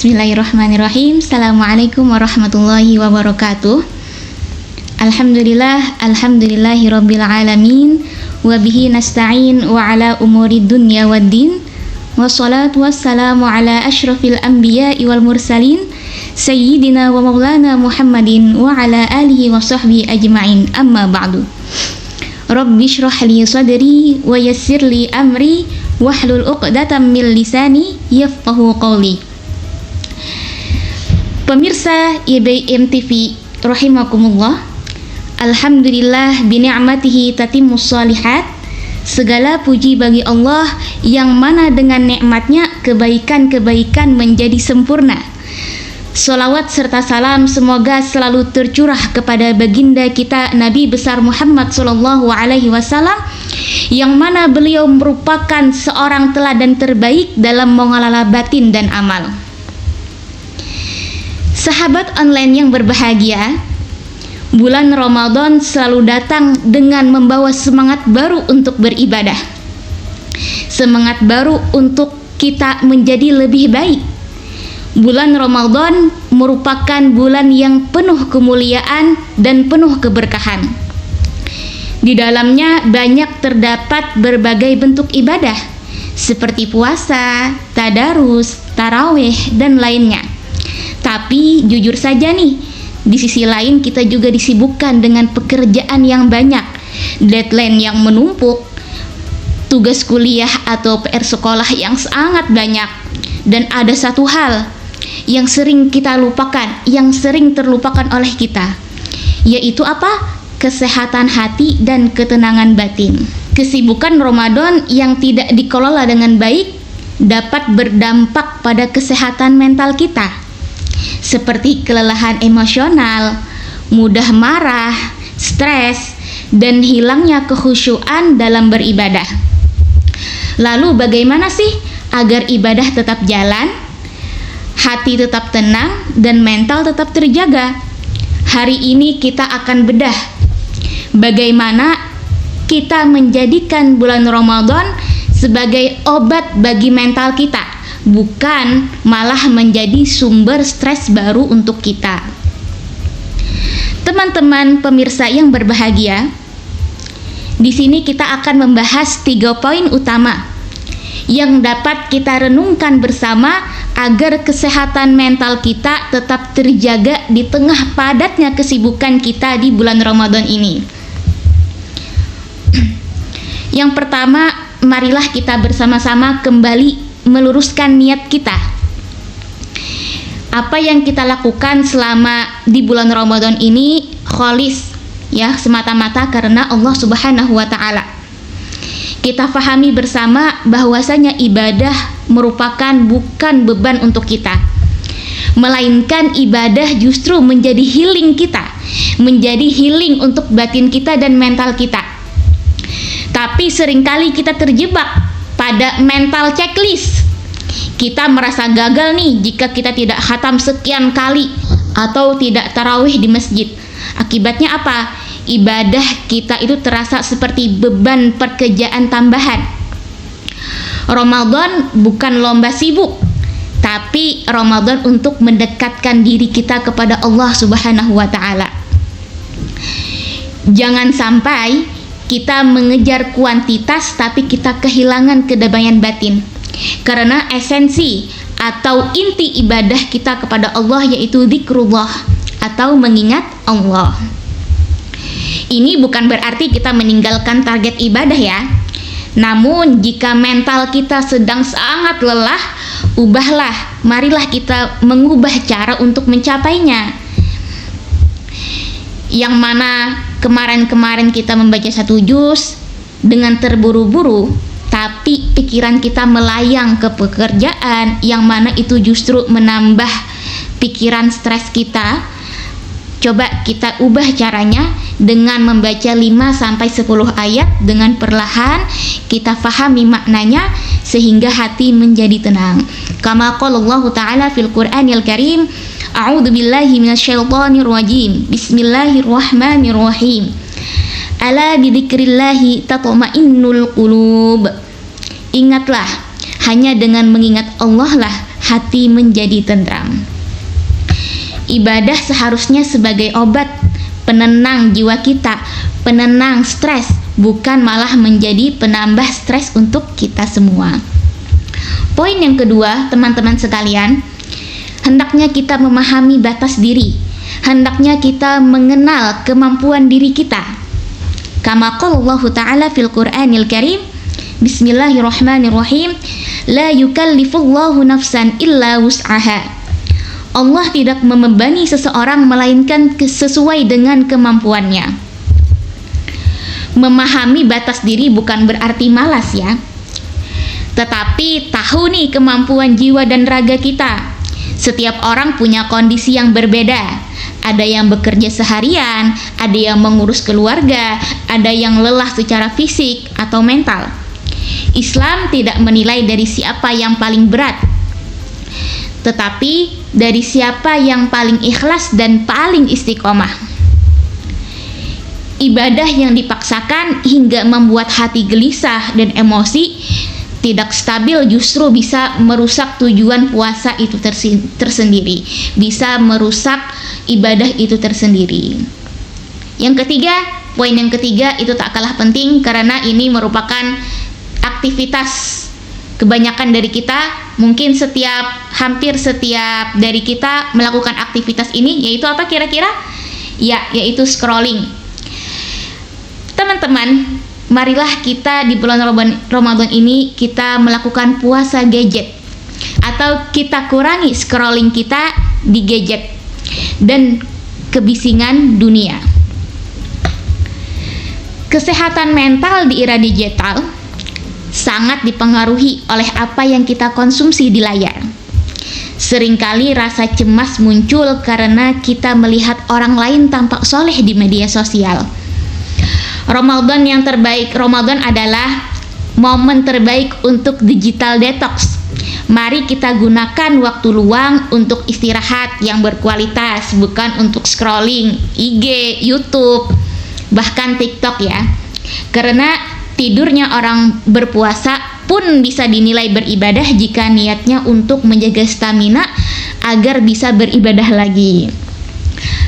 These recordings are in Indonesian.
Bismillahirrahmanirrahim. Assalamualaikum warahmatullahi wabarakatuh. Alhamdulillahi rabbil alamin. Wa bihi nasta'in wa ala umuri dunya waddin. Wassalatu wassalamu ala asyrafil anbiya'i wal mursalin Sayyidina wa maulana Muhammadin wa ala alihi wa sahbihi ajma'in. Amma ba'du. Rabbi shrah li sadri wa yassir li amri wahlul 'uqdatam min lisani yafqahu qawli. Pemirsa IBM TV rahimakumullah, alhamdulillah bini'matihi tatimmus shalihat. Segala puji bagi Allah yang mana dengan nikmatnya kebaikan-kebaikan menjadi sempurna. Salawat serta salam semoga selalu tercurah kepada baginda kita Nabi besar Muhammad sallallahu alaihi wasallam, yang mana beliau merupakan seorang teladan terbaik dalam mengelola batin dan amal. Sahabat online yang berbahagia, bulan Ramadan selalu datang dengan membawa semangat baru untuk beribadah, semangat baru untuk kita menjadi lebih baik. Bulan Ramadan merupakan bulan yang penuh kemuliaan dan penuh keberkahan. Di dalamnya banyak terdapat berbagai bentuk ibadah seperti puasa, tadarus, tarawih, dan lainnya. Tapi jujur saja nih, di sisi lain kita juga disibukkan dengan pekerjaan yang banyak, deadline yang menumpuk, tugas kuliah atau PR sekolah yang sangat banyak. Dan ada satu hal yang sering kita lupakan, yang sering terlupakan oleh kita, yaitu apa? Kesehatan hati dan ketenangan batin. Kesibukan Ramadan yang tidak dikelola dengan baik dapat berdampak pada kesehatan mental kita, seperti kelelahan emosional, mudah marah, stres, dan hilangnya kekhusyuan dalam beribadah. Lalu bagaimana sih agar ibadah tetap jalan, hati tetap tenang, dan mental tetap terjaga? Hari ini kita akan bedah bagaimana kita menjadikan bulan Ramadan sebagai obat bagi mental kita, bukan malah menjadi sumber stres baru untuk kita. Teman-teman pemirsa yang berbahagia, di sini kita akan membahas 3 poin utama yang dapat kita renungkan bersama agar kesehatan mental kita tetap terjaga di tengah padatnya kesibukan kita di bulan Ramadan ini. Yang pertama, marilah kita bersama-sama kembali meluruskan niat kita. Apa yang kita lakukan selama di bulan Ramadan ini kholis, ya, semata-mata karena Allah Subhanahu wa taala. Kita fahami bersama bahwasanya ibadah merupakan bukan beban untuk kita, melainkan ibadah justru menjadi healing kita, menjadi healing untuk batin kita dan mental kita. Tapi seringkali kita terjebak pada mental checklist. Kita merasa gagal nih jika kita tidak khatam sekian kali atau tidak tarawih di masjid. Akibatnya apa? Ibadah kita itu terasa seperti beban pekerjaan tambahan. Ramadan bukan lomba sibuk, tapi Ramadan untuk mendekatkan diri kita kepada Allah Subhanahu wa taala. Jangan sampai kita mengejar kuantitas tapi kita kehilangan kedamaian batin. Karena esensi atau inti ibadah kita kepada Allah yaitu zikrullah atau mengingat Allah. Ini bukan berarti kita meninggalkan target ibadah ya. Namun jika mental kita sedang sangat lelah, ubahlah, marilah kita mengubah cara untuk mencapainya. Yang mana kemarin-kemarin kita membaca 1 juz dengan terburu-buru, tapi pikiran kita melayang ke pekerjaan, yang mana itu justru menambah pikiran stres kita. Coba kita ubah caranya dengan membaca 5-10 ayat dengan perlahan, kita fahami maknanya sehingga hati menjadi tenang. Kama qala Allah Ta'ala fil Qur'anil Karim, a'udzu billahi minasyaitonir rajim. Bismillahirrahmanirrahim. Ala bidzikrillahi tatma'innul qulub. Ingatlah, hanya dengan mengingat Allah lah hati menjadi tentram. Ibadah seharusnya sebagai obat penenang jiwa kita, penenang stres, bukan malah menjadi penambah stres untuk kita semua. Poin yang kedua, teman-teman sekalian, hendaknya kita memahami batas diri. Hendaknya kita mengenal kemampuan diri kita. Kama qala Allah Ta'ala fil Qur'anil Karim, Bismillahirrahmanirrahim, la yukallifullahu nafsan illa wus'aha. Allah tidak membebani seseorang melainkan sesuai dengan kemampuannya. Memahami batas diri bukan berarti malas ya, tetapi tahu nih kemampuan jiwa dan raga kita. Setiap orang punya kondisi yang berbeda. Ada yang bekerja seharian, ada yang mengurus keluarga, ada yang lelah secara fisik atau mental. Islam tidak menilai dari siapa yang paling berat, tetapi dari siapa yang paling ikhlas dan paling istiqomah. Ibadah yang dipaksakan hingga membuat hati gelisah dan emosi tidak stabil justru bisa merusak tujuan puasa itu tersendiri, bisa merusak ibadah itu tersendiri. Yang ketiga, poin yang ketiga itu tak kalah penting karena ini merupakan aktivitas kebanyakan dari kita, mungkin hampir setiap dari kita melakukan aktivitas ini, yaitu apa kira-kira? Ya, yaitu scrolling. Teman-teman, marilah kita di bulan Ramadan ini kita melakukan puasa gadget, atau kita kurangi scrolling kita di gadget dan kebisingan dunia. Kesehatan mental di era digital sangat dipengaruhi oleh apa yang kita konsumsi di layar. Seringkali rasa cemas muncul karena kita melihat orang lain tampak soleh di media sosial. Ramadan adalah momen terbaik untuk digital detox. Mari kita gunakan waktu luang untuk istirahat yang berkualitas, bukan untuk scrolling IG, YouTube, bahkan TikTok ya. Karena tidurnya orang berpuasa pun bisa dinilai beribadah jika niatnya untuk menjaga stamina agar bisa beribadah lagi.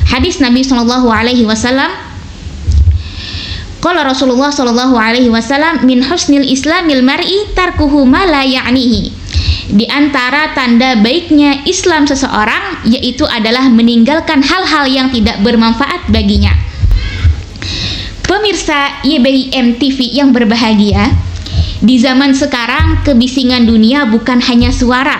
Hadis Nabi SAW, qala Rasulullah SAW, min husnil islamil mar'i tarkuhu ma la ya'nihi. Di antara tanda baiknya Islam seseorang yaitu adalah meninggalkan hal-hal yang tidak bermanfaat baginya. Pemirsa YBIM TV yang berbahagia, di zaman sekarang kebisingan dunia bukan hanya suara,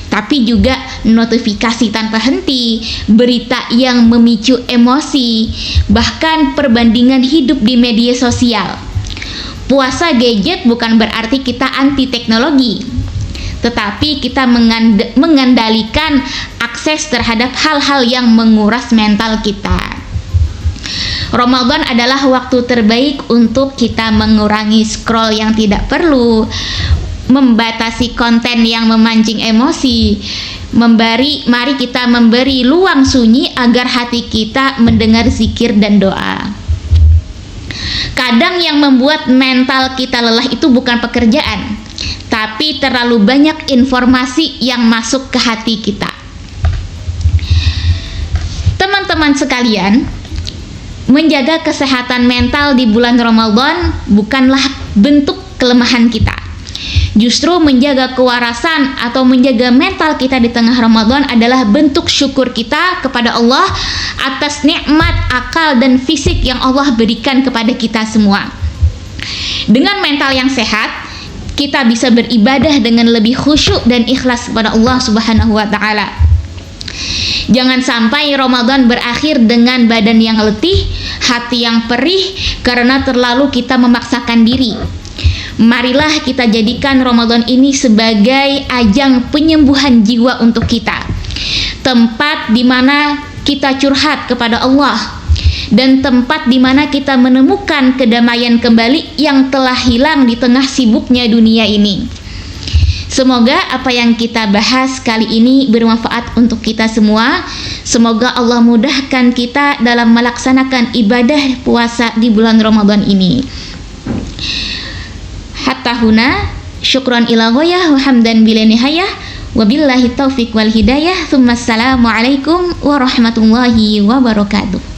tapi juga notifikasi tanpa henti, berita yang memicu emosi, bahkan perbandingan hidup di media sosial. Puasa gadget bukan berarti kita anti teknologi, tetapi kita mengendalikan akses terhadap hal-hal yang menguras mental kita. Ramadan adalah waktu terbaik untuk kita mengurangi scroll yang tidak perlu, membatasi konten yang memancing emosi. Mari kita memberi luang sunyi agar hati kita mendengar zikir dan doa. Kadang yang membuat mental kita lelah itu bukan pekerjaan, tapi terlalu banyak informasi yang masuk ke hati kita. Teman-teman sekalian, menjaga kesehatan mental di bulan Ramadan bukanlah bentuk kelemahan kita. Justru menjaga kewarasan atau menjaga mental kita di tengah Ramadan adalah bentuk syukur kita kepada Allah atas nikmat akal dan fisik yang Allah berikan kepada kita semua. Dengan mental yang sehat, kita bisa beribadah dengan lebih khusyuk dan ikhlas kepada Allah Subhanahu wa Ta'ala. Jangan sampai Ramadan berakhir dengan badan yang letih, hati yang perih karena terlalu kita memaksakan diri. Marilah kita jadikan Ramadan ini sebagai ajang penyembuhan jiwa untuk kita. Tempat di mana kita curhat kepada Allah dan tempat di mana kita menemukan kedamaian kembali yang telah hilang di tengah sibuknya dunia ini. Semoga apa yang kita bahas kali ini bermanfaat untuk kita semua. Semoga Allah mudahkan kita dalam melaksanakan ibadah puasa di bulan Ramadan ini. Hatta huna, syukran ila ghayah wa hamdan bila nihayah. Wabillahi taufiq wal hidayah. Assalamualaikum warahmatullahi wabarakatuh.